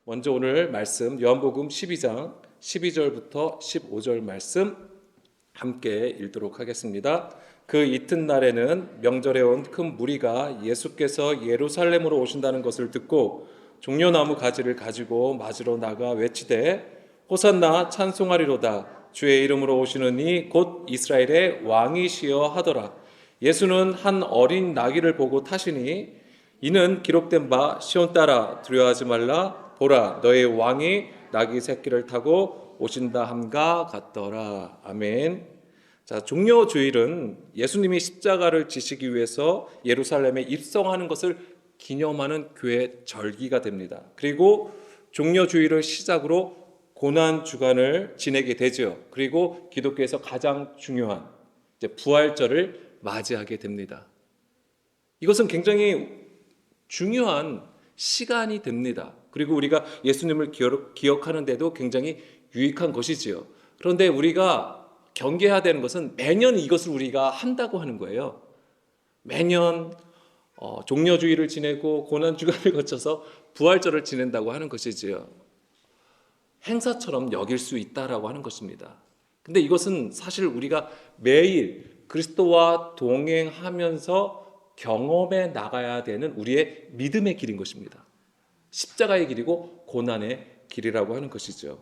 먼저 오늘 말씀 요한복음 12장 12절부터 15절 말씀 함께 읽도록 하겠습니다. 그 이튿날에는 명절에 온 큰 무리가 예수께서 예루살렘으로 오신다는 것을 듣고 종려나무 가지를 가지고 맞으러 나가 외치되 호산나 찬송하리로다 주의 이름으로 오시는 이 곧 이스라엘의 왕이시여 하더라. 예수는 한 어린 나귀를 보고 타시니 이는 기록된 바 시온 딸아 두려워하지 말라 보라 너의 왕이 나귀 새끼를 타고 오신다 함과 같더라. 아멘. 자, 종려주일은 예수님이 십자가를 지시기 위해서 예루살렘에 입성하는 것을 기념하는 교회 절기가 됩니다. 그리고 종려주일을 시작으로 고난 주간을 지내게 되죠. 그리고 기독교에서 가장 중요한 이제 부활절을 맞이하게 됩니다. 이것은 굉장히 중요한 시간이 됩니다. 그리고 우리가 예수님을 기억하는 데도 굉장히 유익한 것이지요. 그런데 우리가 경계해야 되는 것은 매년 이것을 우리가 한다고 하는 거예요. 매년 종려주일을 지내고 고난주간을 거쳐서 부활절을 지낸다고 하는 것이지요. 행사처럼 여길 수 있다라고 하는 것입니다. 근데 이것은 사실 우리가 매일 그리스도와 동행하면서 경험해 나가야 되는 우리의 믿음의 길인 것입니다. 십자가의 길이고 고난의 길이라고 하는 것이죠.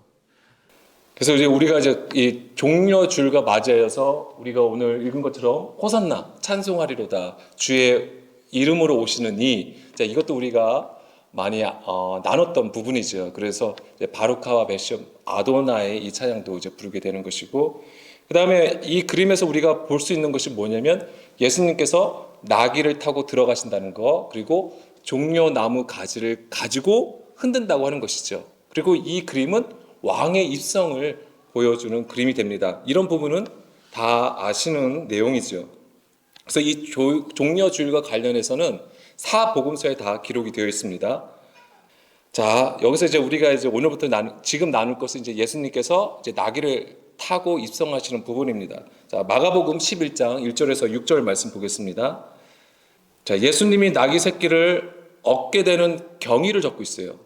그래서 이제 우리가 이 종려주일과 맞이해서 우리가 오늘 읽은 것처럼 호산나 찬송하리로다 주의 이름으로 오시는 이것도 우리가 많이 나눴던 부분이죠. 그래서 바루카와 메시엄 아도나의 이 찬양도 이제 부르게 되는 것이고, 그 다음에 이 그림에서 우리가 볼 수 있는 것이 뭐냐면 예수님께서 나귀를 타고 들어가신다는 거, 그리고 종려나무 가지를 가지고 흔든다고 하는 것이죠. 그리고 이 그림은 왕의 입성을 보여주는 그림이 됩니다. 이런 부분은 다 아시는 내용이죠. 그래서 이 종려주일과 관련해서는 사복음서에 다 기록이 되어 있습니다. 자, 여기서 이제 우리가 이제 오늘부터 지금 나눌 것은 이제 예수님께서 이제 나귀를 타고 입성하시는 부분입니다. 자, 마가복음 11장 1절에서 6절 말씀 보겠습니다. 자, 예수님이 나귀 새끼를 얻게 되는 경위를 적고 있어요.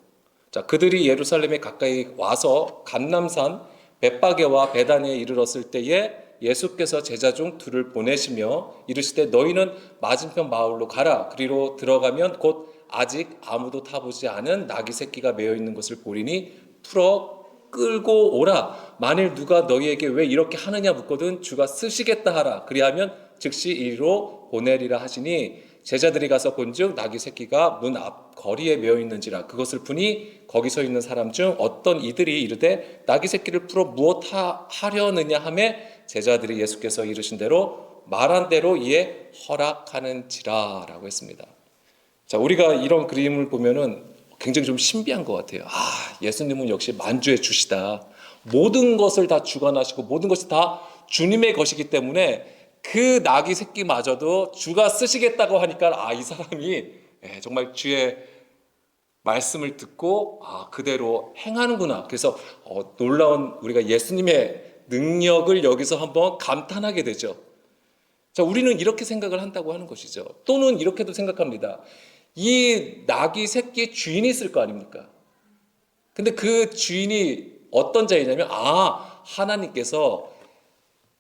자, 그들이 예루살렘에 가까이 와서 감람산 벳바게와 베다니에 이르렀을 때에 예수께서 제자 중 둘을 보내시며 이르시되 너희는 맞은편 마을로 가라. 그리로 들어가면 곧 아직 아무도 타보지 않은 나귀 새끼가 매어 있는 것을 보리니 풀어 끌고 오라. 만일 누가 너희에게 왜 이렇게 하느냐 묻거든 주가 쓰시겠다 하라. 그리하면 즉시 이리로 보내리라 하시니 제자들이 가서 본즉 나귀 새끼가 문 앞 거리에 매어 있는지라. 그것을 보니 거기 서 있는 사람 중 어떤 이들이 이르되 나귀 새끼를 풀어 무엇 하려느냐 하매 제자들이 예수께서 이르신 대로 말한 대로 이에 허락하는지라 라고 했습니다. 자, 우리가 이런 그림을 보면은 굉장히 좀 신비한 것 같아요. 예수님은 역시 만주의 주시다. 모든 것을 다 주관하시고 모든 것이 다 주님의 것이기 때문에 그 나귀 새끼마저도 주가 쓰시겠다고 하니까 이 사람이 정말 주의 말씀을 듣고 그대로 행하는구나. 그래서 놀라운 우리가 예수님의 능력을 여기서 한번 감탄하게 되죠. 자, 우리는 이렇게 생각을 한다고 하는 것이죠. 또는 이렇게도 생각합니다. 이 나귀 새끼의 주인이 있을 거 아닙니까? 근데 그 주인이 어떤 자이냐면 하나님께서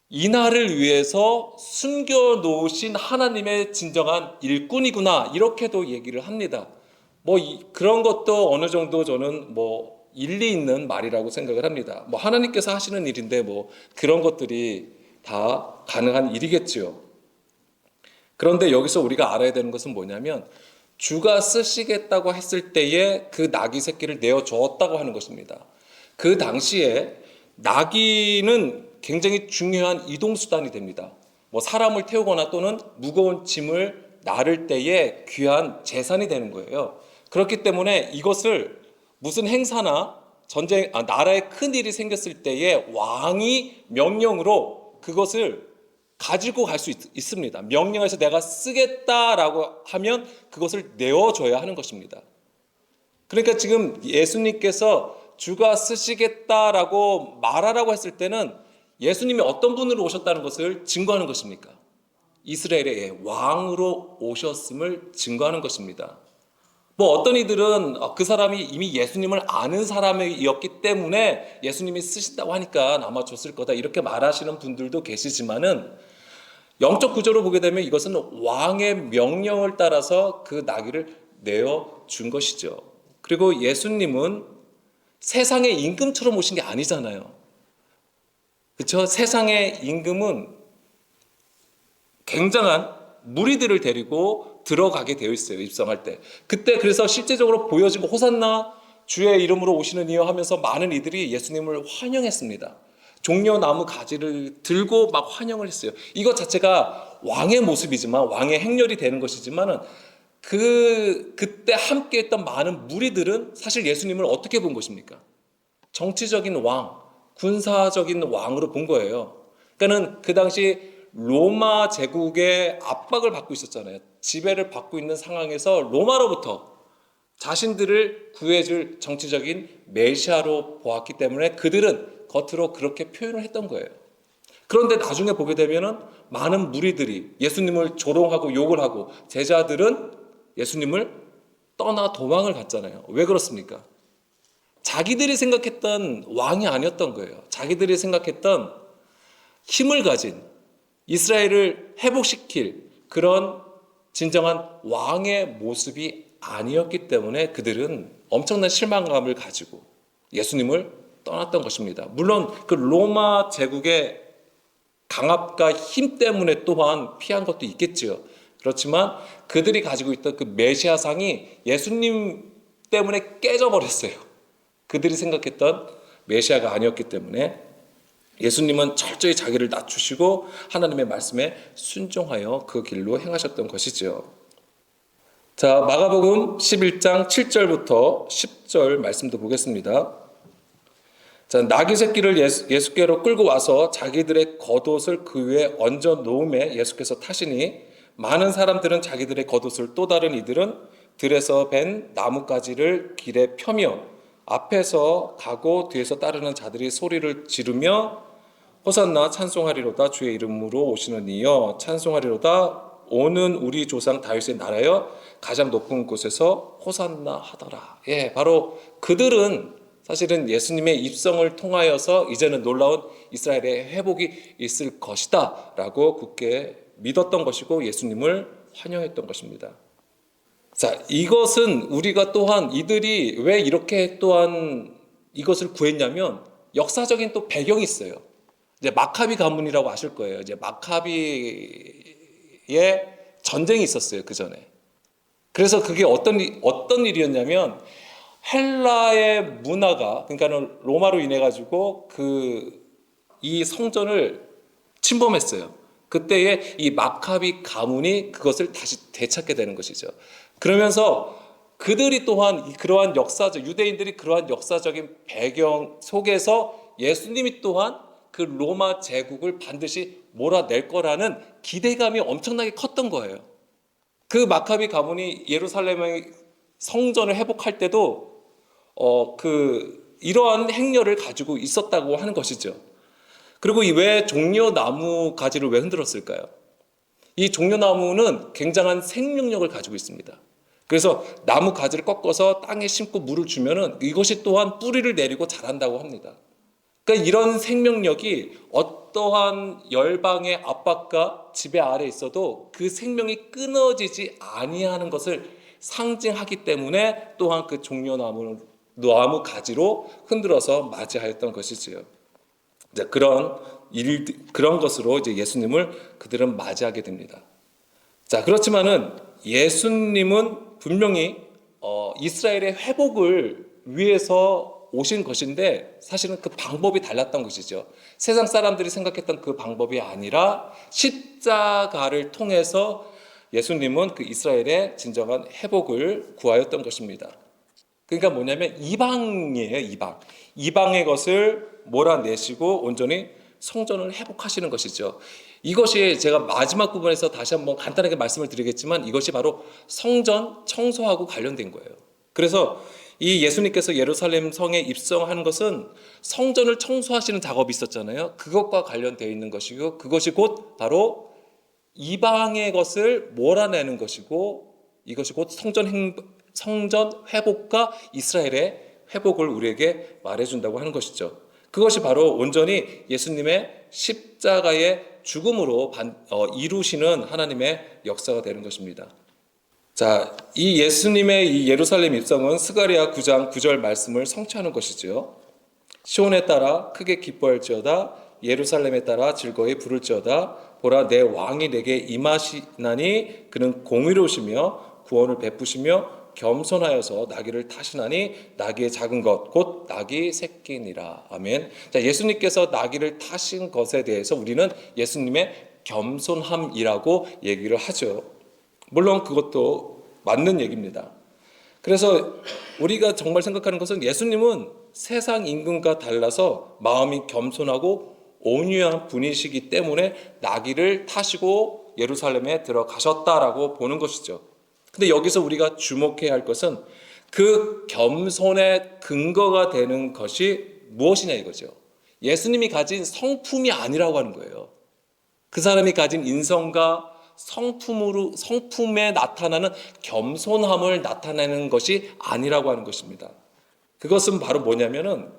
이날을 위해서 숨겨놓으신 하나님의 진정한 일꾼이구나, 이렇게도 얘기를 합니다. 그런 것도 어느 정도 저는 일리 있는 말이라고 생각을 합니다. 하나님께서 하시는 일인데 그런 것들이 다 가능한 일이겠죠. 그런데 여기서 우리가 알아야 되는 것은 뭐냐면 주가 쓰시겠다고 했을 때에 그 나귀 새끼를 내어주었다고 하는 것입니다. 그 당시에 나귀는 굉장히 중요한 이동수단이 됩니다. 사람을 태우거나 또는 무거운 짐을 나를 때에 귀한 재산이 되는 거예요. 그렇기 때문에 이것을 무슨 행사나 나라에 큰 일이 생겼을 때에 왕이 명령으로 그것을 가지고 갈 수 있습니다. 명령해서 내가 쓰겠다라고 하면 그것을 내어줘야 하는 것입니다. 그러니까 지금 예수님께서 주가 쓰시겠다라고 말하라고 했을 때는 예수님이 어떤 분으로 오셨다는 것을 증거하는 것입니까? 이스라엘의 왕으로 오셨음을 증거하는 것입니다. 뭐 어떤 이들은 그 사람이 이미 예수님을 아는 사람이었기 때문에 예수님이 쓰신다고 하니까 아마 줬을 거다 이렇게 말하시는 분들도 계시지만은 영적 구조로 보게 되면 이것은 왕의 명령을 따라서 그 나귀를 내어 준 것이죠. 그리고 예수님은 세상의 임금처럼 오신 게 아니잖아요. 그렇죠? 세상의 임금은 굉장한 무리들을 데리고 들어가게 되어 있어요. 입성할 때. 그때 그래서 실제적으로 보여진 거 호산나 주의 이름으로 오시는 이여 하면서 많은 이들이 예수님을 환영했습니다. 종려나무 가지를 들고 막 환영을 했어요. 이것 자체가 왕의 모습이지만 왕의 행렬이 되는 것이지만은 그때 함께했던 많은 무리들은 사실 예수님을 어떻게 본 것입니까? 정치적인 왕, 군사적인 왕으로 본 거예요. 그러니까는 그 당시 로마 제국의 압박을 받고 있었잖아요. 지배를 받고 있는 상황에서 로마로부터 자신들을 구해줄 정치적인 메시아로 보았기 때문에 그들은 겉으로 그렇게 표현을 했던 거예요. 그런데 나중에 보게 되면은 많은 무리들이 예수님을 조롱하고 욕을 하고 제자들은 예수님을 떠나 도망을 갔잖아요. 왜 그렇습니까? 자기들이 생각했던 왕이 아니었던 거예요. 자기들이 생각했던 힘을 가진 이스라엘을 회복시킬 그런 진정한 왕의 모습이 아니었기 때문에 그들은 엄청난 실망감을 가지고 예수님을 떠났던 것입니다. 물론 그 로마 제국의 강압과 힘 때문에 또한 피한 것도 있겠지요. 그렇지만 그들이 가지고 있던 그 메시아상이 예수님 때문에 깨져버렸어요. 그들이 생각했던 메시아가 아니었기 때문에 예수님은 철저히 자기를 낮추시고 하나님의 말씀에 순종하여 그 길로 행하셨던 것이죠. 자, 마가복음 11장 7절부터 10절 말씀도 보겠습니다. 자, 나귀 새끼를 예수께로 끌고 와서 자기들의 겉옷을 그 위에 얹어 놓음에 예수께서 타시니 많은 사람들은 자기들의 겉옷을 또 다른 이들은 들에서 벤 나뭇가지를 길에 펴며 앞에서 가고 뒤에서 따르는 자들이 소리를 지르며 호산나 찬송하리로다 주의 이름으로 오시는 이여 찬송하리로다 오는 우리 조상 다윗의 나라여 가장 높은 곳에서 호산나 하더라. 예, 바로 그들은 사실은 예수님의 입성을 통하여서 이제는 놀라운 이스라엘의 회복이 있을 것이다 라고 굳게 믿었던 것이고 예수님을 환영했던 것입니다. 자, 이것은 우리가 또한 이들이 왜 이렇게 또한 이것을 구했냐면 역사적인 또 배경이 있어요. 이제 마카비 가문이라고 아실 거예요. 이제 마카비의 전쟁이 있었어요, 그 전에. 그래서 그게 어떤 일이었냐면 헬라의 문화가 그러니까는 로마로 인해 가지고 이 성전을 침범했어요. 그때에 이 마카비 가문이 그것을 다시 되찾게 되는 것이죠. 그러면서 그들이 또한 그러한 유대인들이 그러한 역사적인 배경 속에서 예수님이 또한 그 로마 제국을 반드시 몰아낼 거라는 기대감이 엄청나게 컸던 거예요. 그 마카비 가문이 예루살렘의 성전을 회복할 때도 이러한 행렬을 가지고 있었다고 하는 것이죠. 그리고 왜 종려나무 가지를 왜 흔들었을까요? 이 종려나무는 굉장한 생명력을 가지고 있습니다. 그래서 나무 가지를 꺾어서 땅에 심고 물을 주면은 이것이 또한 뿌리를 내리고 자란다고 합니다. 그러니까 이런 생명력이 어떠한 열방의 압박과 지배 아래 있어도 그 생명이 끊어지지 아니하는 것을 상징하기 때문에 또한 그 종려나무 가지로 흔들어서 맞이하였던 것이지요. 이제 그런 것으로 이제 예수님을 그들은 맞이하게 됩니다. 자, 그렇지만은 예수님은 분명히 이스라엘의 회복을 위해서 오신 것인데 사실은 그 방법이 달랐던 것이죠. 세상 사람들이 생각했던 그 방법이 아니라 십자가를 통해서 예수님은 그 이스라엘의 진정한 회복을 구하였던 것입니다. 그러니까 뭐냐면 이방이에요, 이방. 이방의 것을 몰아내시고 온전히 성전을 회복하시는 것이죠. 이것이 제가 마지막 부분에서 다시 한번 간단하게 말씀을 드리겠지만 이것이 바로 성전 청소하고 관련된 거예요. 그래서 이 예수님께서 예루살렘 성에 입성하는 것은 성전을 청소하시는 작업이 있었잖아요. 그것과 관련되어 있는 것이고 그것이 곧 바로 이방의 것을 몰아내는 것이고 이것이 곧 성전 성전 회복과 이스라엘의 회복을 우리에게 말해준다고 하는 것이죠. 그것이 바로 온전히 예수님의 십자가의 죽음으로 이루시는 하나님의 역사가 되는 것입니다. 자, 이 예수님의 이 예루살렘 입성은 스가랴 9장 9절 말씀을 성취하는 것이죠. 시온에 따라 크게 기뻐할지어다, 예루살렘에 따라 즐거이 부를지어다. 보라, 내 왕이 내게 임하시나니 그는 공의로우시며 구원을 베푸시며 겸손하여서 나귀를 타시나니 나귀의 작은 것 곧 나귀 새끼니라. 아멘. 자, 예수님께서 나귀를 타신 것에 대해서 우리는 예수님의 겸손함이라고 얘기를 하죠. 물론 그것도 맞는 얘기입니다. 그래서 우리가 정말 생각하는 것은 예수님은 세상 임금과 달라서 마음이 겸손하고 온유한 분이시기 때문에 나귀를 타시고 예루살렘에 들어가셨다라고 보는 것이죠. 근데 여기서 우리가 주목해야 할 것은 그 겸손의 근거가 되는 것이 무엇이냐 이거죠. 예수님이 가진 성품이 아니라고 하는 거예요. 그 사람이 가진 인성과 성품에 나타나는 겸손함을 나타내는 것이 아니라고 하는 것입니다. 그것은 바로 뭐냐면은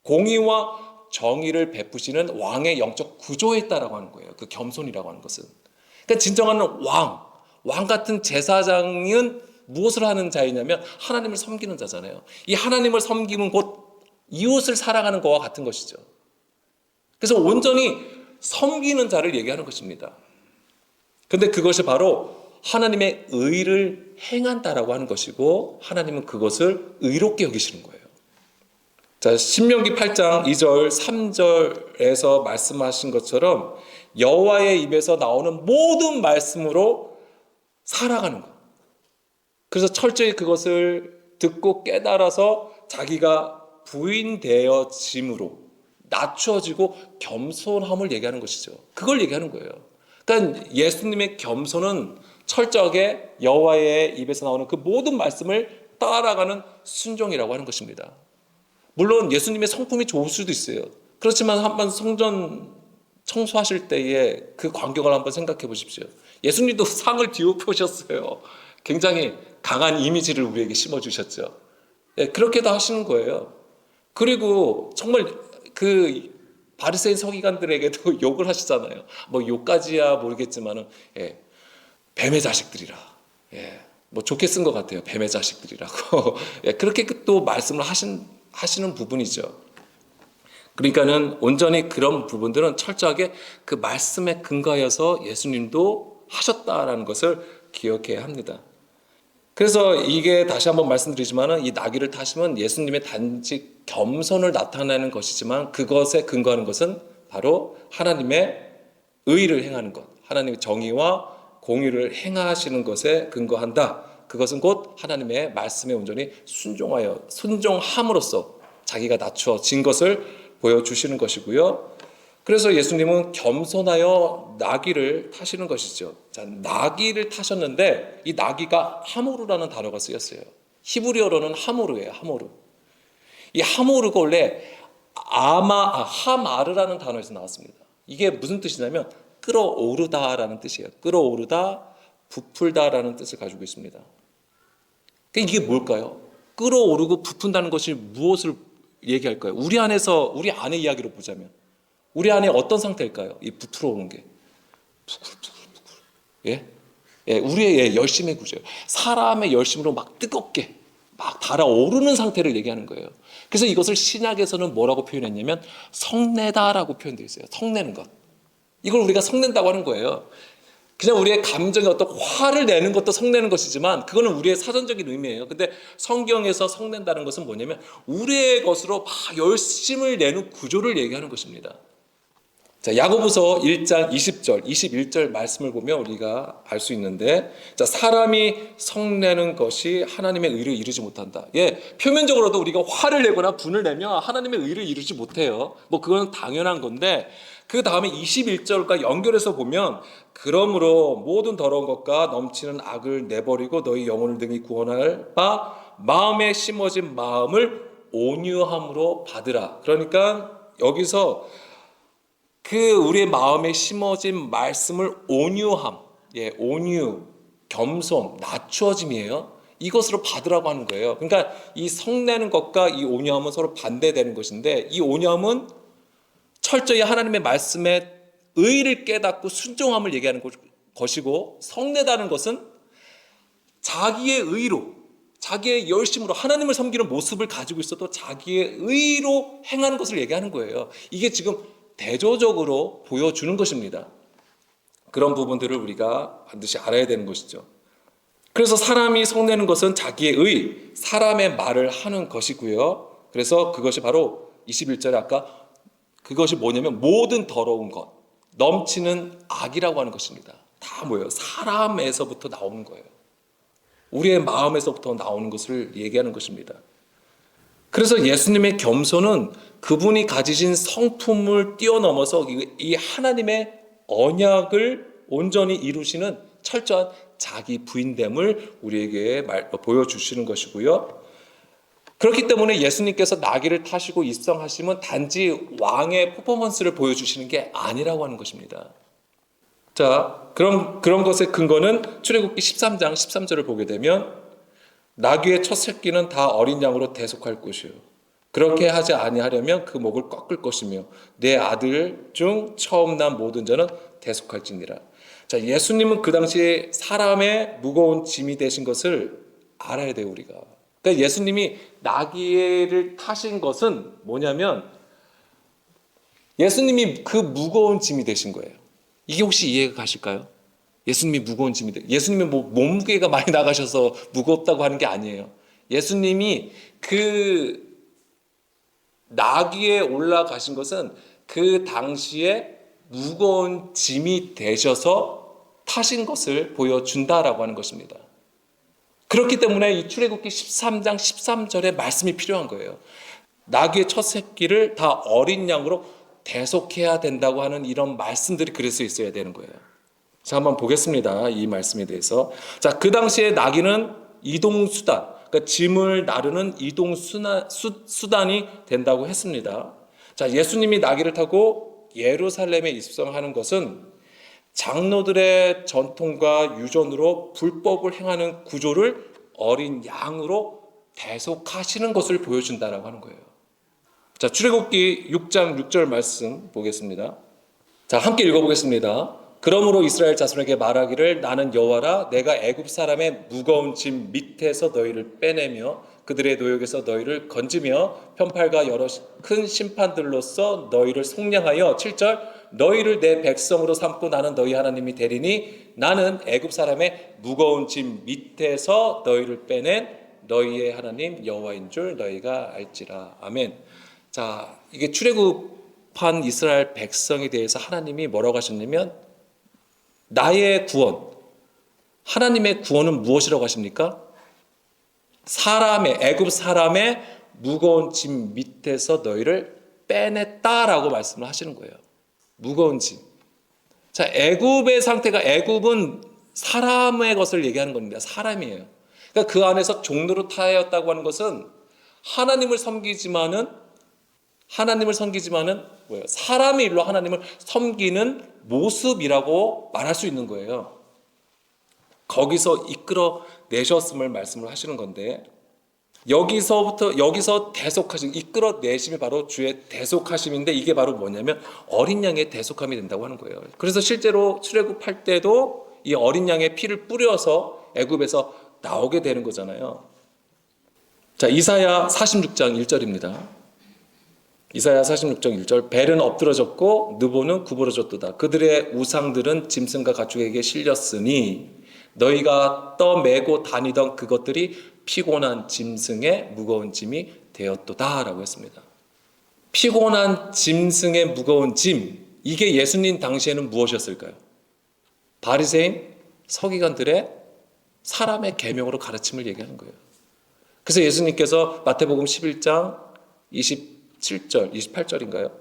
공의와 정의를 베푸시는 왕의 영적 구조에 있다라고 하는 거예요. 그 겸손이라고 하는 것은. 그러니까 진정한 왕 같은 제사장은 무엇을 하는 자이냐면 하나님을 섬기는 자잖아요. 이 하나님을 섬기면 곧 이웃을 사랑하는 것과 같은 것이죠. 그래서 온전히 섬기는 자를 얘기하는 것입니다. 근데 그것이 바로 하나님의 의를 행한다라고 하는 것이고 하나님은 그것을 의롭게 여기시는 거예요. 자, 신명기 8장 2절 3절에서 말씀하신 것처럼 여호와의 입에서 나오는 모든 말씀으로 살아가는 것. 그래서 철저히 그것을 듣고 깨달아서 자기가 부인되어짐으로 낮춰지고 겸손함을 얘기하는 것이죠. 그걸 얘기하는 거예요. 그러니까 예수님의 겸손은 철저하게 여호와의 입에서 나오는 그 모든 말씀을 따라가는 순종이라고 하는 것입니다. 물론 예수님의 성품이 좋을 수도 있어요. 그렇지만 한번 성전 청소하실 때의 그 광경을 한번 생각해 보십시오. 예수님도 상을 뒤엎으셨어요. 굉장히 강한 이미지를 우리에게 심어주셨죠. 예, 그렇게도 하시는 거예요. 그리고 정말 그 바리새인 서기관들에게도 욕을 하시잖아요. 뭐 욕까지야 모르겠지만은 예, 뱀의 자식들이라. 예, 뭐 좋게 쓴 것 같아요. 뱀의 자식들이라고. 예, 그렇게 또 말씀을 하시는 부분이죠. 그러니까는 온전히 그런 부분들은 철저하게 그 말씀에 근거하여서 예수님도 하셨다라는 것을 기억해야 합니다. 그래서 이게 다시 한번 말씀드리지만은 이 나귀를 타시면 예수님의 단지 겸손을 나타내는 것이지만 그것에 근거하는 것은 바로 하나님의 의를 행하는 것, 하나님의 정의와 공의를 행하시는 것에 근거한다. 그것은 곧 하나님의 말씀에 온전히 순종함으로써 자기가 낮춰진 것을 보여주시는 것이고요. 그래서 예수님은 겸손하여 나귀를 타시는 것이죠. 자, 나귀를 타셨는데 이 나귀가 하모르라는 단어가 쓰였어요. 히브리어로는 하모르예요. 하모르. 이 하모르가 원래 하마르라는 단어에서 나왔습니다. 이게 무슨 뜻이냐면 끌어오르다라는 뜻이에요. 끌어오르다, 부풀다라는 뜻을 가지고 있습니다. 이게 뭘까요? 끌어오르고 부푼다는 것이 무엇을 얘기할까요? 우리 안의 이야기로 보자면 우리 안에 어떤 상태일까요? 이 부풀어 오는 게. 예? 예, 우리의 열심의 구조예요. 사람의 열심으로 막 뜨겁게 막 달아오르는 상태를 얘기하는 거예요. 그래서 이것을 신약에서는 뭐라고 표현했냐면 성내다라고 표현되어 있어요. 성내는 것. 이걸 우리가 성낸다고 하는 거예요. 그냥 우리의 감정에 어떤 화를 내는 것도 성내는 것이지만 그거는 우리의 사전적인 의미예요. 근데 성경에서 성낸다는 것은 뭐냐면 우리의 것으로 막 열심을 내는 구조를 얘기하는 것입니다. 자, 야고보서 1장 20절, 21절 말씀을 보면 우리가 알 수 있는데, 자, 사람이 성내는 것이 하나님의 의를 이루지 못한다. 예, 표면적으로도 우리가 화를 내거나 분을 내면 하나님의 의를 이루지 못해요. 뭐 그건 당연한 건데, 그 다음에 21절과 연결해서 보면, 그러므로 모든 더러운 것과 넘치는 악을 내버리고 너희 영혼을 등이 구원할 바 마음에 심어진 마음을 온유함으로 받으라. 그러니까 여기서 우리의 마음에 심어진 말씀을 온유함, 예, 온유, 겸손, 낮추어짐이에요. 이것으로 받으라고 하는 거예요. 그러니까 이 성내는 것과 이 오념은 서로 반대되는 것인데, 이 오념은 철저히 하나님의 말씀에 의를 깨닫고 순종함을 얘기하는 것이고, 성내다는 것은 자기의 의로, 자기의 열심으로 하나님을 섬기는 모습을 가지고 있어도 자기의 의로 행하는 것을 얘기하는 거예요. 이게 지금 대조적으로 보여주는 것입니다. 그런 부분들을 우리가 반드시 알아야 되는 것이죠. 그래서 사람이 성내는 것은 자기의 의, 사람의 말을 하는 것이고요. 그래서 그것이 바로 21절에 아까 그것이 뭐냐면 모든 더러운 것, 넘치는 악이라고 하는 것입니다. 다 뭐예요? 사람에서부터 나오는 거예요. 우리의 마음에서부터 나오는 것을 얘기하는 것입니다. 그래서 예수님의 겸손은 그분이 가지신 성품을 뛰어넘어서 이 하나님의 언약을 온전히 이루시는 철저한 자기 부인됨을 우리에게 보여주시는 것이고요. 그렇기 때문에 예수님께서 나귀를 타시고 입성하시면 단지 왕의 퍼포먼스를 보여주시는 게 아니라고 하는 것입니다. 자, 그런 것의 근거는 출애굽기 13장 13절을 보게 되면 나귀의 첫 새끼는 다 어린 양으로 대속할 것이요. 그렇게 하지 아니하려면 그 목을 꺾을 것이며 내 아들 중 처음 난 모든 자는 대속할지니라. 자, 예수님은 그 당시에 사람의 무거운 짐이 되신 것을 알아야 돼요, 우리가. 그러니까 예수님이 나귀를 타신 것은 뭐냐면 예수님이 그 무거운 짐이 되신 거예요. 이게 혹시 이해가 가실까요? 예수님이 무거운 짐이 돼. 예수님이 뭐 몸무게가 많이 나가셔서 무겁다고 하는 게 아니에요. 예수님이 그 나귀에 올라가신 것은 그 당시에 무거운 짐이 되셔서 타신 것을 보여준다라고 하는 것입니다. 그렇기 때문에 이 출애굽기 13장 13절의 말씀이 필요한 거예요. 나귀의 첫 새끼를 다 어린 양으로 대속해야 된다고 하는 이런 말씀들이 그래서 있어야 되는 거예요. 자, 한번 보겠습니다. 이 말씀에 대해서. 자, 그 당시에 나귀는 이동수단, 그러니까 짐을 나르는 이동수단이 된다고 했습니다. 자, 예수님이 나귀를 타고 예루살렘에 입성하는 것은 장로들의 전통과 유전으로 불법을 행하는 구조를 어린 양으로 대속하시는 것을 보여준다라고 하는 거예요. 자, 출애굽기 6장 6절 말씀 보겠습니다. 자, 함께 읽어보겠습니다. 그러므로 이스라엘 자손에게 말하기를 나는 여호와라 내가 애굽 사람의 무거운 짐 밑에서 너희를 빼내며 그들의 노역에서 너희를 건지며 편팔과 여러 큰 심판들로서 너희를 속량하여 7절 너희를 내 백성으로 삼고 나는 너희 하나님이 되리니 나는 애굽 사람의 무거운 짐 밑에서 너희를 빼낸 너희의 하나님 여호와인 줄 너희가 알지라. 아멘. 자, 이게 출애굽한 이스라엘 백성에 대해서 하나님이 뭐라고 하셨냐면 나의 구원, 하나님의 구원은 무엇이라고 하십니까? 애굽 사람의 무거운 짐 밑에서 너희를 빼냈다라고 말씀을 하시는 거예요. 무거운 짐. 자, 애굽의 상태가, 애굽은 사람의 것을 얘기하는 겁니다. 사람이에요. 그러니까 그 안에서 종로로 타였다고 하는 것은 하나님을 섬기지만은 뭐예요? 사람의 일로 하나님을 섬기는 모습이라고 말할 수 있는 거예요. 거기서 이끌어 내셨음을 말씀을 하시는 건데 여기서 대속하심, 이끌어 내심이 바로 주의 대속하심인데 이게 바로 뭐냐면 어린 양의 대속함이 된다고 하는 거예요. 그래서 실제로 출애굽할 때도 이 어린 양의 피를 뿌려서 애굽에서 나오게 되는 거잖아요. 자, 이사야 46장 1절입니다. 이사야 46장 1절 벨은 엎드러졌고 느보는 구부러졌도다. 그들의 우상들은 짐승과 가축에게 실렸으니 너희가 떠매고 다니던 그것들이 피곤한 짐승의 무거운 짐이 되었도다 라고 했습니다. 피곤한 짐승의 무거운 짐, 이게 예수님 당시에는 무엇이었을까요? 바리새인 서기관들의 사람의 계명으로 가르침을 얘기하는 거예요. 그래서 예수님께서 마태복음 11장 27절, 28절인가요?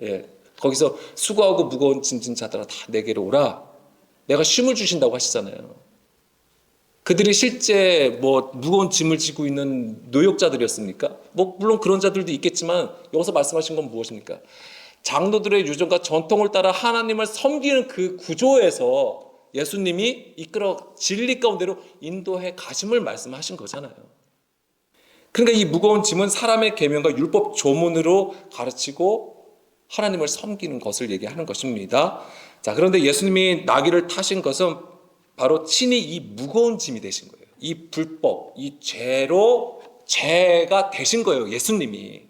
예, 거기서 수고하고 무거운 짐진 자들아 다 내게로 오라. 내가 쉼을 주신다고 하시잖아요. 그들이 실제 무거운 짐을 지고 있는 노역자들이었습니까? 물론 그런 자들도 있겠지만 여기서 말씀하신 건 무엇입니까? 장로들의 유전과 전통을 따라 하나님을 섬기는 그 구조에서 예수님이 이끌어 진리 가운데로 인도해 가심을 말씀하신 거잖아요. 그러니까 이 무거운 짐은 사람의 계명과 율법 조문으로 가르치고 하나님을 섬기는 것을 얘기하는 것입니다. 자, 그런데 예수님이 나귀를 타신 것은 바로 친히 이 무거운 짐이 되신 거예요. 이 불법, 이 죄로 죄가 되신 거예요, 예수님이.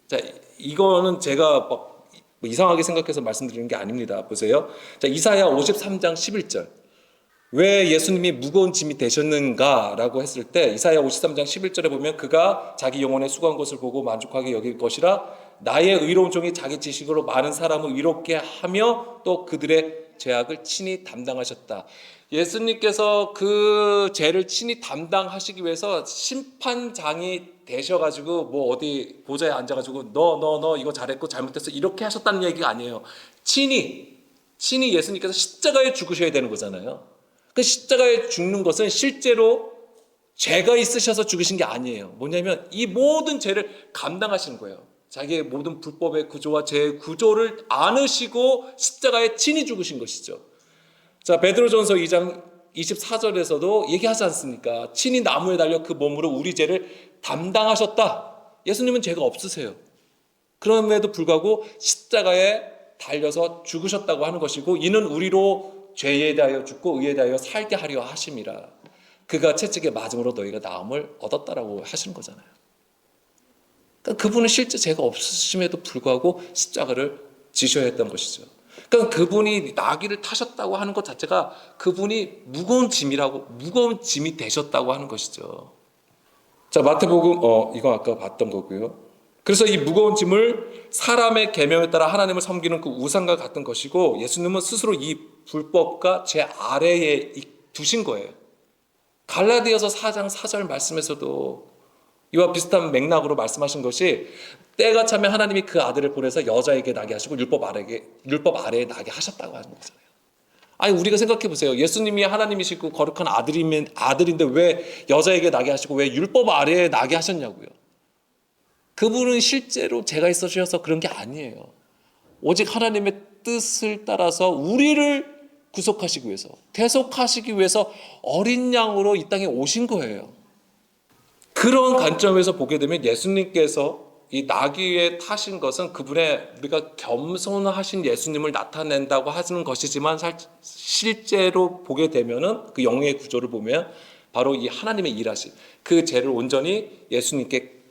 자, 이거는 제가 막 이상하게 생각해서 말씀드리는 게 아닙니다. 보세요. 자, 이사야 53장 11절. 왜 예수님이 무거운 짐이 되셨는가라고 했을 때 이사야 53장 11절에 보면 그가 자기 영혼의 수고한 것을 보고 만족하게 여길 것이라 나의 의로운 종이 자기 지식으로 많은 사람을 의롭게 하며 또 그들의 죄악을 친히 담당하셨다. 예수님께서 그 죄를 친히 담당하시기 위해서 심판장이 되셔가지고 뭐 어디 보좌에 앉아가지고 너 이거 잘했고 잘못했어 이렇게 하셨다는 얘기가 아니에요. 친히 예수님께서 십자가에 죽으셔야 되는 거잖아요. 그 십자가에 죽는 것은 실제로 죄가 있으셔서 죽으신 게 아니에요. 뭐냐면 이 모든 죄를 감당하시는 거예요. 자기의 모든 불법의 구조와 죄의 구조를 안으시고 십자가에 친히 죽으신 것이죠. 자, 베드로전서 2장 24절에서도 얘기하지 않습니까? 친히 나무에 달려 그 몸으로 우리 죄를 담당하셨다. 예수님은 죄가 없으세요. 그럼에도 불구하고 십자가에 달려서 죽으셨다고 하는 것이고 이는 우리로 죄에 대하여 죽고 의에 대하여 살게 하려 하심이라. 그가 채찍에 맞음으로 너희가 나음을 얻었다라고 하시는 거잖아요. 그러니까 그분은 실제 죄가 없으심에도 불구하고 십자가를 지셔야 했던 것이죠. 그러니까 그분이 나귀를 타셨다고 하는 것 자체가 그분이 무거운 짐이 되셨다고 하는 것이죠. 자, 마태복음 이거 아까 봤던 거고요. 그래서 이 무거운 짐을 사람의 계명에 따라 하나님을 섬기는 그 우상과 같은 것이고 예수님은 스스로 이 불법과 제 아래에 두신 거예요. 갈라디아서 4장 4절 말씀에서도 이와 비슷한 맥락으로 말씀하신 것이 때가 차면 하나님이 그 아들을 보내서 여자에게 나게 하시고 율법 아래에 나게 하셨다고 하는 거잖아요. 아니 우리가 생각해 보세요. 예수님이 하나님이시고 거룩한 아들인데 왜 여자에게 나게 하시고 왜 율법 아래에 나게 하셨냐고요. 그분은 실제로 죄가 있으셔서 그런 게 아니에요. 오직 하나님의 뜻을 따라서 우리를 구속하시기 위해서, 대속하시기 위해서 어린 양으로 이 땅에 오신 거예요. 그런 관점에서 보게 되면 예수님께서 이 나귀에 타신 것은 그분의 우리가 겸손하신 예수님을 나타낸다고 하는 것이지만 실제로 보게 되면은 그 영의 구조를 보면 바로 이 하나님의 일하신 그 죄를 온전히 예수님께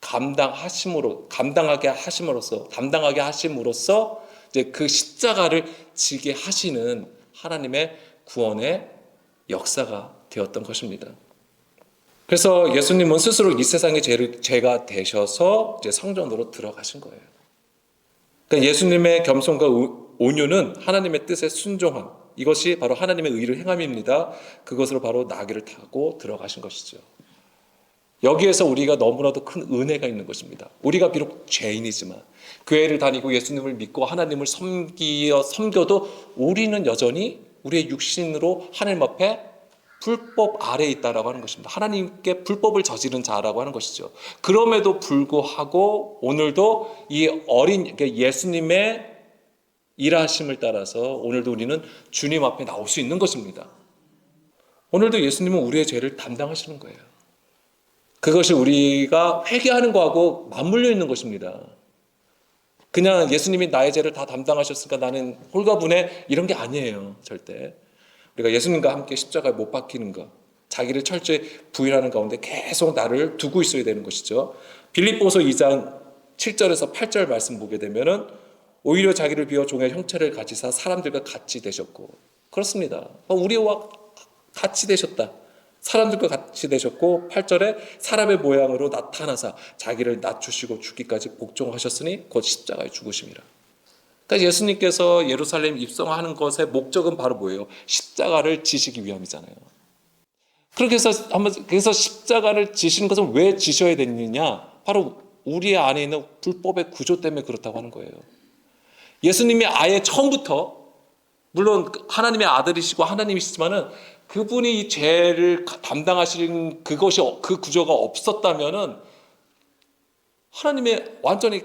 담당하게 하심으로써 이제 그 십자가를 지게 하시는 하나님의 구원의 역사가 되었던 것입니다. 그래서 예수님은 스스로 이 세상의 죄가 되셔서 이제 성전으로 들어가신 거예요. 그러니까 예수님의 겸손과 온유는 하나님의 뜻에 순종함, 이것이 바로 하나님의 의를 행함입니다. 그것으로 바로 나귀를 타고 들어가신 것이죠. 여기에서 우리가 너무나도 큰 은혜가 있는 것입니다. 우리가 비록 죄인이지만 교회를 다니고 예수님을 믿고 하나님을 섬겨도 우리는 여전히 우리의 육신으로 하나님 앞에 불법 아래에 있다라고 하는 것입니다. 하나님께 불법을 저지른 자라고 하는 것이죠. 그럼에도 불구하고 오늘도 이 예수님의 일하심을 따라서 오늘도 우리는 주님 앞에 나올 수 있는 것입니다. 오늘도 예수님은 우리의 죄를 담당하시는 거예요. 그것이 우리가 회개하는 거하고 맞물려 있는 것입니다. 그냥 예수님이 나의 죄를 다 담당하셨으니까 나는 홀가분해 이런 게 아니에요. 절대. 우리가 예수님과 함께 십자가에 못 박히는 것, 자기를 철저히 부인하는 가운데 계속 나를 두고 있어야 되는 것이죠. 빌립보서 2장 7절에서 8절 말씀 보게 되면은 오히려 자기를 비워 종의 형체를 가지사 사람들과 같이 되셨고, 그렇습니다. 우리와 같이 되셨다. 사람들과 같이 되셨고 8절에 사람의 모양으로 나타나사 자기를 낮추시고 죽기까지 복종하셨으니 곧 십자가에 죽으심이라. 그러니까 예수님께서 예루살렘 입성하는 것의 목적은 바로 뭐예요? 십자가를 지시기 위함이잖아요. 그래서 십자가를 지시는 것은 왜 지셔야 되느냐? 바로 우리 안에 있는 불법의 구조 때문에 그렇다고 하는 거예요. 예수님이 아예 처음부터 물론 하나님의 아들이시고 하나님이시지만은 그분이 이 죄를 담당하시는 그 구조가 없었다면은 하나님의 완전히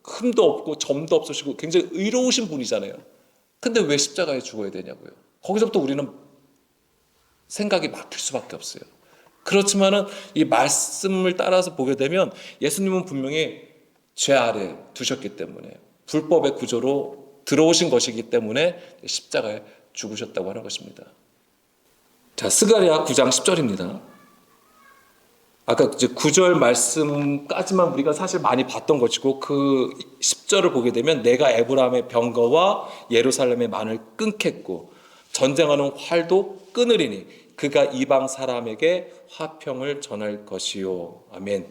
흠도 없고 점도 없으시고 굉장히 의로우신 분이잖아요. 근데 왜 십자가에 죽어야 되냐고요. 거기서부터 우리는 생각이 막힐 수밖에 없어요. 그렇지만은 이 말씀을 따라서 보게 되면 예수님은 분명히 죄 아래 두셨기 때문에 불법의 구조로 들어오신 것이기 때문에 십자가에 죽으셨다고 하는 것입니다. 자, 스가랴 9장 10절입니다. 아까 이제 9절 말씀까지만 우리가 사실 많이 봤던 것이고 그 10절을 보게 되면 내가 에브라임의 병거와 예루살렘의 만을 끊겠고 전쟁하는 활도 끊으리니 그가 이방 사람에게 화평을 전할 것이요. 아멘.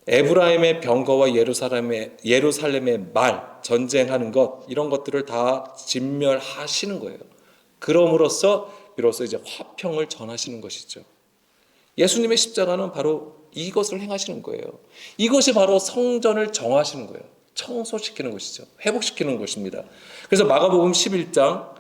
에브라임의 병거와 예루살렘의 말, 전쟁하는 것 이런 것들을 다 진멸하시는 거예요. 그럼으로써 비로소 이제 화평을 전하시는 것이죠. 예수님의 십자가는 바로 이것을 행하시는 거예요. 이것이 바로 성전을 정하시는 거예요. 청소시키는 것이죠. 회복시키는 것입니다. 그래서 마가복음 11장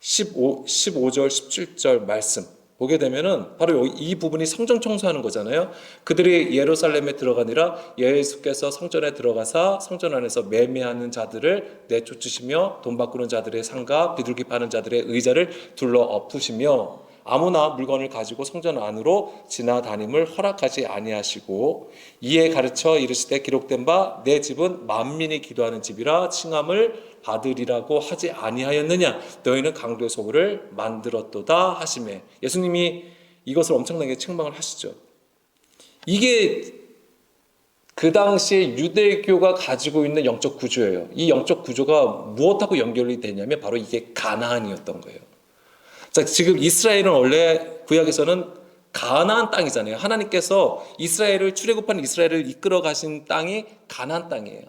15절, 17절 말씀 보게 되면은 바로 이 부분이 성전 청소하는 거잖아요. 그들이 예루살렘에 들어가니라 예수께서 성전에 들어가사 성전 안에서 매매하는 자들을 내쫓으시며 돈 바꾸는 자들의 상가, 비둘기 파는 자들의 의자를 둘러 엎으시며 아무나 물건을 가지고 성전 안으로 지나다님을 허락하지 아니하시고 이에 가르쳐 이르시되 기록된 바 내 집은 만민이 기도하는 집이라 칭함을 받으리라고 하지 아니하였느냐 너희는 강도의 소굴을 만들었도다 하시매 예수님이 이것을 엄청나게 책망을 하시죠. 이게 그 당시에 유대교가 가지고 있는 영적 구조예요. 이 영적 구조가 무엇하고 연결이 되냐면 바로 이게 가나안이었던 거예요. 자, 지금 이스라엘은 원래 구약에서는 가나안 땅이잖아요. 하나님께서 이스라엘을 출애굽한 이스라엘을 이끌어 가신 땅이 가나안 땅이에요.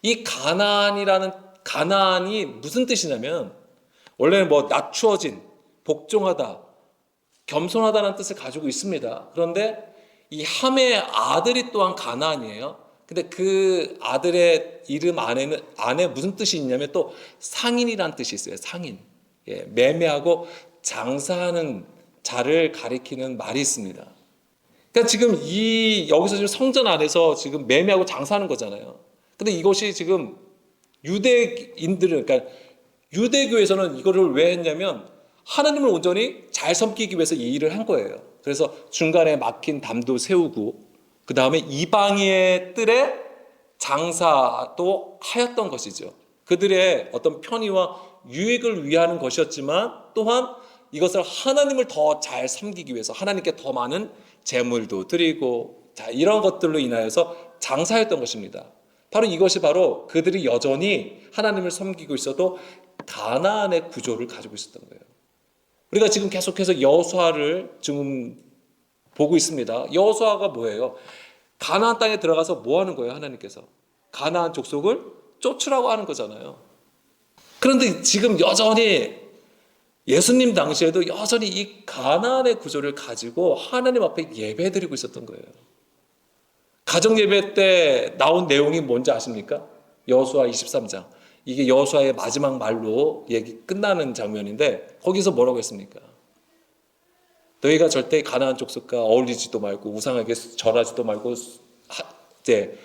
이 가나안이 무슨 뜻이냐면 원래는 뭐 낮추어진, 복종하다, 겸손하다는 뜻을 가지고 있습니다. 그런데 이 함의 아들이 또한 가나안이에요. 근데 그 아들의 이름 안에 무슨 뜻이 있냐면 또 상인이라는 뜻이 있어요. 상인. 예, 매매하고 장사하는 자를 가리키는 말이 있습니다. 그러니까 지금 여기서 지금 성전 안에서 지금 매매하고 장사하는 거잖아요. 근데 이것이 지금 그러니까 유대교에서는 이거를 왜 했냐면 하나님을 온전히 잘 섬기기 위해서 이 일을 한 거예요. 그래서 중간에 막힌 담도 세우고 그 다음에 이방인의 뜰에 장사도 하였던 것이죠. 그들의 어떤 편의와 유익을 위하는 것이었지만 또한 이것을 하나님을 더 잘 섬기기 위해서 하나님께 더 많은 재물도 드리고 이런 것들로 인하여서 장사했던 것입니다. 바로 이것이 바로 그들이 여전히 하나님을 섬기고 있어도 가나안의 구조를 가지고 있었던 거예요. 우리가 지금 계속해서 여호수아를 지금 보고 있습니다. 여호수아가 뭐예요? 가나안 땅에 들어가서 뭐 하는 거예요? 하나님께서 가나안 족속을 쫓으라고 하는 거잖아요. 그런데 지금 여전히 예수님 당시에도 여전히 이 가나안의 구조를 가지고 하나님 앞에 예배드리고 있었던 거예요. 가정 예배 때 나온 내용이 뭔지 아십니까? 여호수아 23장. 이게 여호수아의 마지막 말로 얘기 끝나는 장면인데 거기서 뭐라고 했습니까? 너희가 절대 가나안 족속과 어울리지도 말고 우상에게 절하지도 말고 이제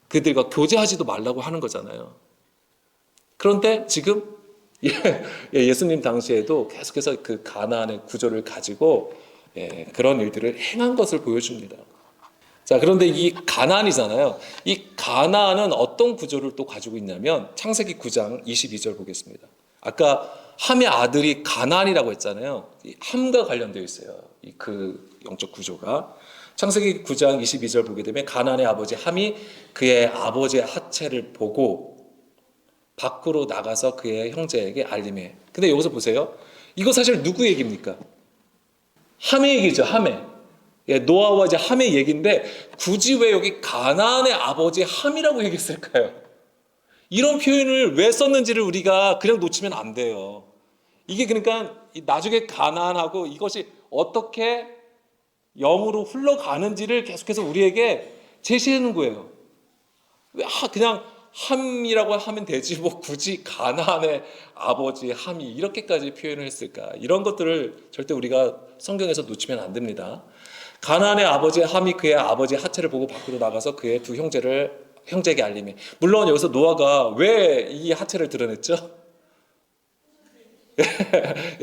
그들과 교제하지도 말라고 하는 거잖아요. 그런데 지금 예수님 당시에도 계속해서 그 가나안의 구조를 가지고 그런 일들을 행한 것을 보여줍니다. 자, 그런데 이 가나안이잖아요. 이 가나안은 어떤 구조를 또 가지고 있냐면 창세기 9장 22절 보겠습니다. 아까 함의 아들이 가나안이라고 했잖아요. 이 함과 관련되어 있어요. 그 영적 구조가. 창세기 9장 22절 보게 되면 가나안의 아버지 함이 그의 아버지의 하체를 보고 밖으로 나가서 그의 형제에게 알림해. 근데 여기서 보세요. 이거 사실 누구 얘기입니까? 함의 얘기죠. 함의. 노아와 이제 함의 얘기인데 굳이 왜 여기 가나안의 아버지 함이라고 얘기했을까요? 이런 표현을 왜 썼는지를 우리가 그냥 놓치면 안 돼요. 이게 그러니까 나중에 가나안하고 이것이 어떻게 영으로 흘러가는지를 계속해서 우리에게 제시하는 거예요. 왜 그냥 함이라고 하면 되지 뭐 굳이 가나안의 아버지 함이 이렇게까지 표현을 했을까? 이런 것들을 절대 우리가 성경에서 놓치면 안 됩니다. 가나안의 아버지 함이 그의 아버지 하체를 보고 밖으로 나가서 그의 두 형제에게 알림해. 물론 여기서 노아가 왜 이 하체를 드러냈죠?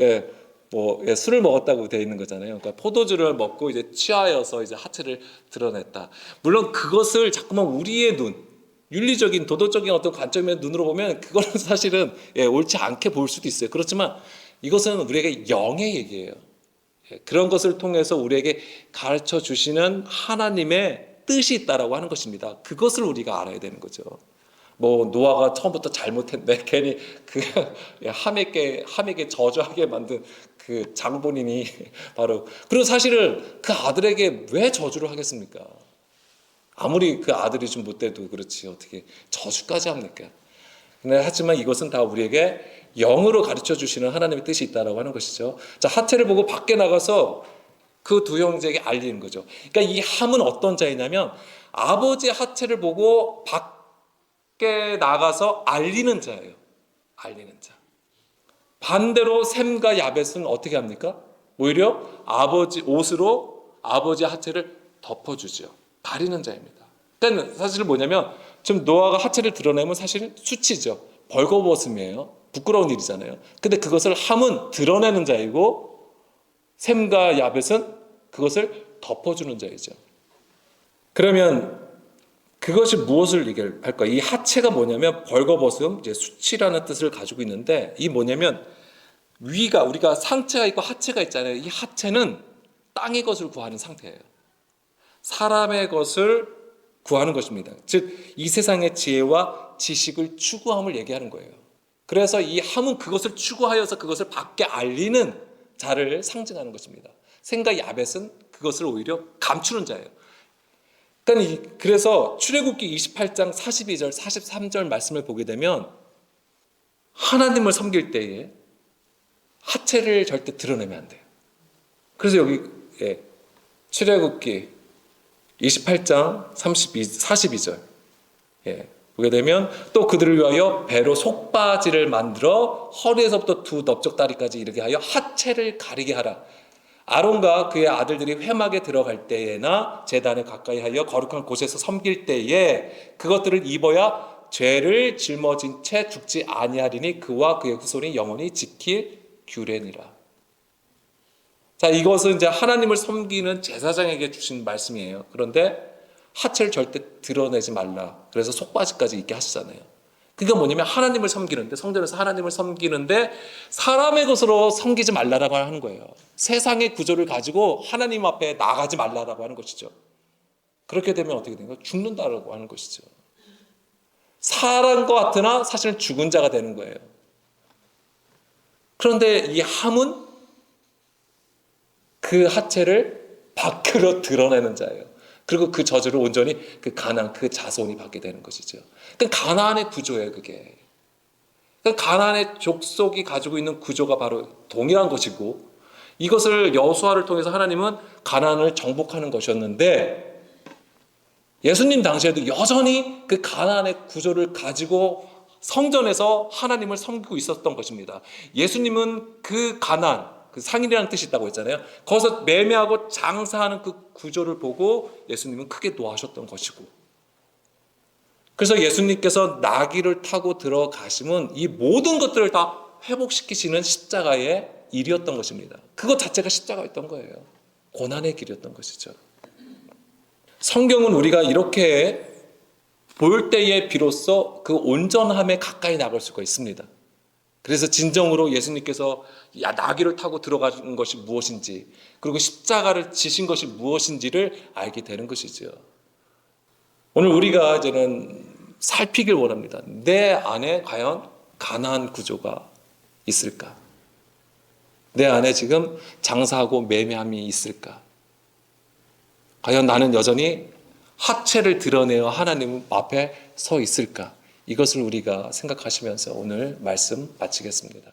예, 뭐 술을 먹었다고 되어 있는 거잖아요. 그러니까 포도주를 먹고 이제 취하여서 이제 하체를 드러냈다. 물론 그것을 자꾸만 우리의 눈, 윤리적인 도덕적인 어떤 관점의 눈으로 보면 그거는 사실은 옳지 않게 볼 수도 있어요. 그렇지만 이것은 우리에게 영의 얘기예요. 그런 것을 통해서 우리에게 가르쳐 주시는 하나님의 뜻이 있다라고 하는 것입니다. 그것을 우리가 알아야 되는 거죠. 뭐 노아가 처음부터 잘못했네. 괜히 그 함에게 저주하게 만든 그 장본인이 바로, 그리고 사실은 그 아들에게 왜 저주를 하겠습니까? 아무리 그 아들이 좀 못돼도 그렇지 어떻게 저주까지 합니까? 하지만 이것은 다 우리에게 영으로 가르쳐 주시는 하나님의 뜻이 있다라고 하는 것이죠. 자, 하체를 보고 밖에 나가서 그 두 형제에게 알리는 거죠. 그러니까 이 함은 어떤 자이냐면 아버지의 하체를 보고 밖에 나가서 알리는 자예요. 알리는 자. 반대로 셈과 야벳은 어떻게 합니까? 오히려 아버지 옷으로 아버지의 하체를 덮어주죠. 가리는 자입니다. 그러니까 사실 뭐냐면 지금 노아가 하체를 드러내면 사실 수치죠. 벌거벗음이에요. 부끄러운 일이잖아요. 근데 그것을 함은 드러내는 자이고 셈과 야벳은 그것을 덮어주는 자이죠. 그러면 그것이 무엇을 얘기할까? 이 하체가 뭐냐면 벌거벗음, 이제 수치라는 뜻을 가지고 있는데 이 뭐냐면 위가 우리가 상체가 있고 하체가 있잖아요. 이 하체는 땅의 것을 구하는 상태예요. 사람의 것을 구하는 것입니다. 즉 이 세상의 지혜와 지식을 추구함을 얘기하는 거예요. 그래서 이 함은 그것을 추구하여서 그것을 밖에 알리는 자를 상징하는 것입니다. 셈과 야벳은 그것을 오히려 감추는 자예요. 그래서 출애굽기 28장 42절 43절 말씀을 보게 되면 하나님을 섬길 때에 하체를 절대 드러내면 안 돼요. 그래서 여기 출애굽기 28장 42절 보게 되면 또 그들을 위하여 배로 속바지를 만들어 허리에서부터 두 넓적다리까지 이르게 하여 하체를 가리게 하라. 아론과 그의 아들들이 회막에 들어갈 때에나 제단에 가까이 하여 거룩한 곳에서 섬길 때에 그것들을 입어야 죄를 짊어진 채 죽지 아니하리니 그와 그의 후손이 영원히 지킬 규례니라. 자, 이것은 이제 하나님을 섬기는 제사장에게 주신 말씀이에요. 그런데 하체를 절대 드러내지 말라. 그래서 속바지까지 입게 하시잖아요. 그게 뭐냐면 하나님을 섬기는데, 성전에서 하나님을 섬기는데 사람의 것으로 섬기지 말라라고 하는 거예요. 세상의 구조를 가지고 하나님 앞에 나가지 말라라고 하는 것이죠. 그렇게 되면 어떻게 되는 거예요? 죽는다라고 하는 것이죠. 사람과 같으나 사실은 죽은 자가 되는 거예요. 그런데 이 함은 그 하체를 밖으로 드러내는 자예요. 그리고 그 저주를 온전히 그 가나안, 그 자손이 받게 되는 것이죠. 그 가나안의 구조예요, 그게. 그 가나안의 족속이 가지고 있는 구조가 바로 동일한 것이고, 이것을 여호수아를 통해서 하나님은 가나안을 정복하는 것이었는데, 예수님 당시에도 여전히 그 가나안의 구조를 가지고 성전에서 하나님을 섬기고 있었던 것입니다. 예수님은 그 가나안, 그 상인이라는 뜻이 있다고 했잖아요. 거기서 매매하고 장사하는 그 구조를 보고 예수님은 크게 노하셨던 것이고, 그래서 예수님께서 나귀를 타고 들어가심은 이 모든 것들을 다 회복시키시는 십자가의 일이었던 것입니다. 그것 자체가 십자가였던 거예요. 고난의 길이었던 것이죠. 성경은 우리가 이렇게 볼 때에 비로소 그 온전함에 가까이 나갈 수가 있습니다. 그래서 진정으로 예수님께서 나귀를 타고 들어가는 것이 무엇인지, 그리고 십자가를 지신 것이 무엇인지를 알게 되는 것이죠. 오늘 우리가 이제는 살피길 원합니다. 내 안에 과연 가나안 구조가 있을까? 내 안에 지금 장사하고 매매함이 있을까? 과연 나는 여전히 하체를 드러내어 하나님 앞에 서 있을까? 이것을 우리가 생각하시면서 오늘 말씀 마치겠습니다.